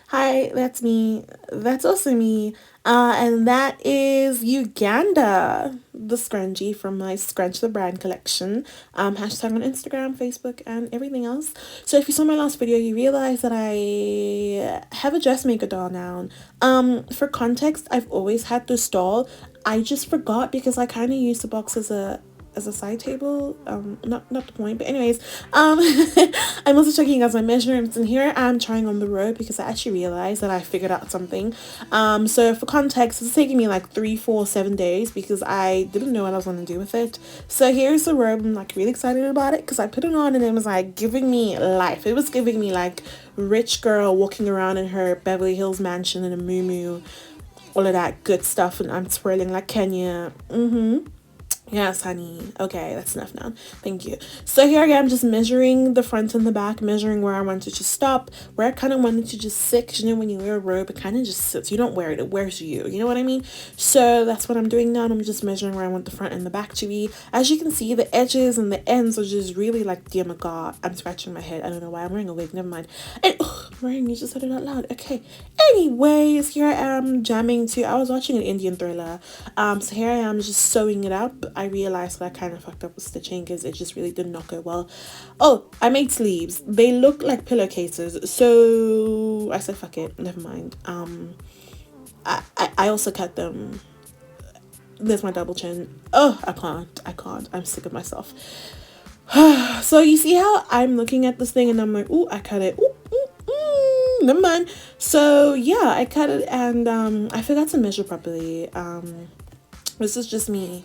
Hi, that's me. That's also me. And that is Uganda, the scrunchie from my Scrunch the Brand collection. Hashtag on Instagram, Facebook, and everything else. So if you saw my last video, you realize that I have a dressmaker doll now. For context, I've always had this doll. I just forgot because I kind of used the box as a side table. Not the point, but anyways, I'm also checking out my measurements, and here I'm trying on the robe because I actually realized that I figured out something. So for context, it's taking me like 3, 4, 7 days because I didn't know what I was gonna do with it. So here's the robe. I'm like really excited about it because I put it on and it was like giving me life. It was giving me like rich girl walking around in her Beverly Hills mansion in a muumuu, all of that good stuff, and I'm twirling like Kenya. Yes, honey. Okay, that's enough now. Thank you. So here I am just measuring the front and the back, measuring where I want it to stop, where I kind of wanted to just sit. 'Cause you know, when you wear a robe, it kind of just sits. You don't wear it, it wears you. You know what I mean? So that's what I'm doing now. And I'm just measuring where I want the front and the back to be. As you can see, the edges and the ends are just really like, dear my God, I'm scratching my head. I don't know why I'm wearing a wig. Never mind. And Ryan, you just said it out loud. Okay. Anyways, here I am jamming to. I was watching an Indian thriller. So here I am just sewing it up. I realized that I kind of fucked up with stitching because it just really did not go well. Oh, I made sleeves. They look like pillowcases. So I said, fuck it. Never mind. I also cut them. There's my double chin. Oh, I can't. I'm sick of myself. So you see how I'm looking at this thing and I'm like, ooh, I cut it. Ooh, never mind. So yeah, I cut it and I forgot to measure properly. This is just me.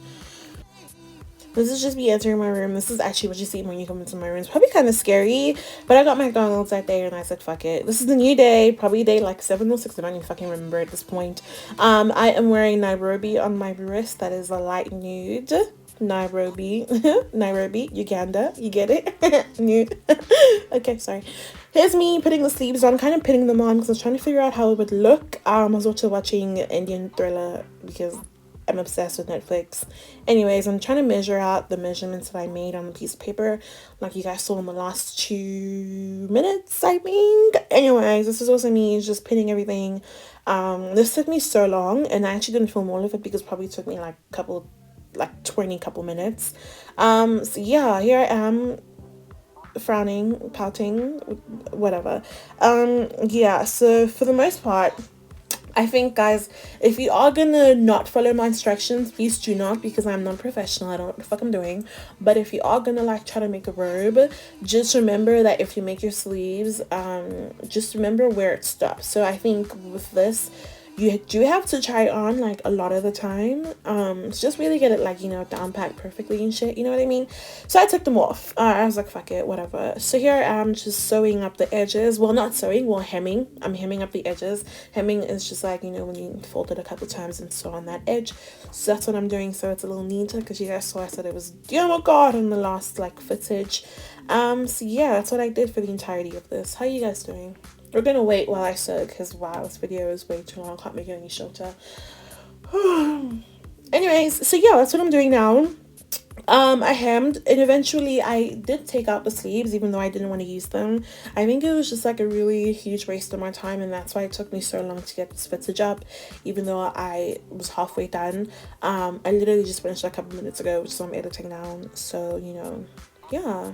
This is just me entering my room. This is actually what you see when you come into my room. It's probably kind of scary, but I got McDonald's that day and I said, fuck it. This is the new day, probably day like 7 or 6. I don't even fucking remember at this point. I am wearing Nairobi on my wrist. That is a light nude. Nairobi, Nairobi, Uganda. You get it? Nude. Okay, sorry. Here's me putting the sleeves on. I'm kind of pinning them on because I was trying to figure out how it would look. I was also watching Indian thriller because I'm obsessed with Netflix. Anyways, I'm trying to measure out the measurements that I made on the piece of paper, like you guys saw in the last 2 minutes, I think. Anyways, this is also me just pinning everything. This took me so long, and I actually didn't film all of it because it probably took me like 20 couple minutes. So yeah, here I am frowning, pouting, whatever. Yeah, so for the most part, I think, guys, if you are gonna not follow my instructions, please do not, because I'm not professional. I don't know what the fuck I'm doing. But if you are gonna like try to make a robe, just remember that if you make your sleeves, just remember where it stops. So I think with this, you do have to try it on like a lot of the time, just really get it like, you know, down packed perfectly and shit, you know what I mean? So I took them off. I was like, fuck it, whatever. So here I am just sewing up the edges. Well, not sewing, well, hemming. I'm hemming up the edges. Hemming is just like, you know, when you fold it a couple times and sew on that edge. So that's what I'm doing, so it's a little neater, because you guys saw I said it was, oh my God, in the last like footage. So yeah, that's what I did for the entirety of this. How you guys doing? We're gonna wait while I sew, because wow, this video is way too long. I can't make it any shorter. Anyways, so yeah, that's what I'm doing now. I hemmed, and eventually I did take out the sleeves, even though I didn't want to use them. I think it was just like a really huge waste of my time, and that's why it took me so long to get this footage up, even though I was halfway done. I literally just finished a couple minutes ago, which is what I'm editing now. So, you know, yeah.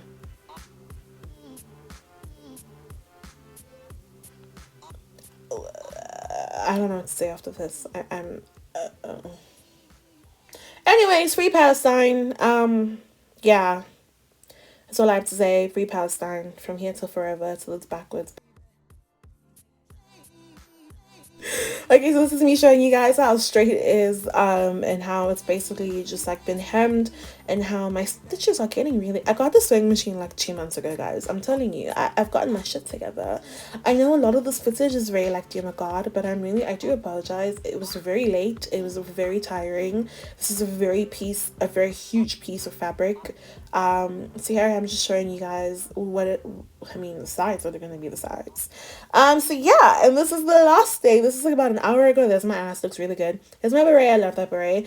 I don't know what to say after this. I'm Anyways, free Palestine. Yeah, that's all I have to say. Free Palestine from here till forever, till it's backwards. Okay, so this is me showing you guys how straight it is, and how it's basically just like been hemmed, and how my stitches are getting really. I got the sewing machine like 2 months ago, guys. I'm telling you, I've gotten my shit together. I know a lot of this footage is very like, dear my God, but I do apologize. It was very late. It was very tiring. This is a very huge piece of fabric. So here I am just showing you guys the sides are gonna be the sides. So yeah, and this is the last day. This is like about an hour ago. There's my ass, looks really good. Here's my beret, I love that beret.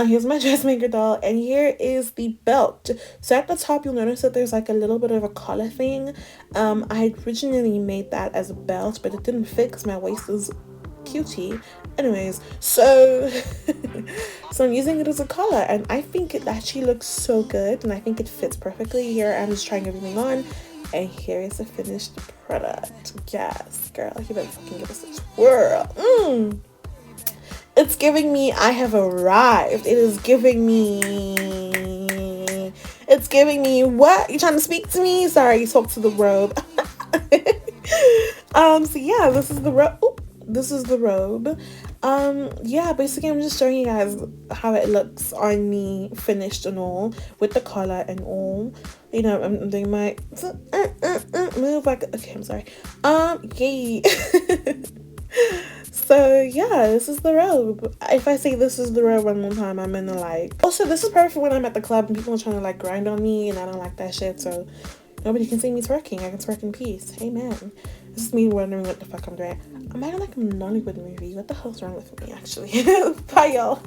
Here's my dressmaker doll, and here is is the belt. So at the top, you'll notice that there's like a little bit of a collar thing. I originally made that as a belt, but it didn't fit because my waist is cutie. Anyways, so so I'm using it as a collar, and I think it actually looks so good, and I think it fits perfectly. Here I'm just trying everything on, and here is the finished product. Yes, girl, you better fucking give us a twirl. It's giving me I have arrived. It is giving me, it's giving me what? You trying to speak to me? Sorry, you talk to the robe. So yeah, this is the robe. This is the robe. Yeah, basically I'm just showing you guys how it looks on me, finished and all, with the collar and all. You know, I'm doing my move like, okay, I'm sorry. Yay. So yeah, this is the robe. If I say this is the robe one more time, I'm gonna like, also this is perfect when I'm at the club and people are trying to like grind on me, and I don't like that shit, so nobody can see me twerking. I can twerk in peace. Hey man, this is me wondering what the fuck I'm doing. I'm acting like a Nollywood movie. What the hell's wrong with me, actually? Bye y'all.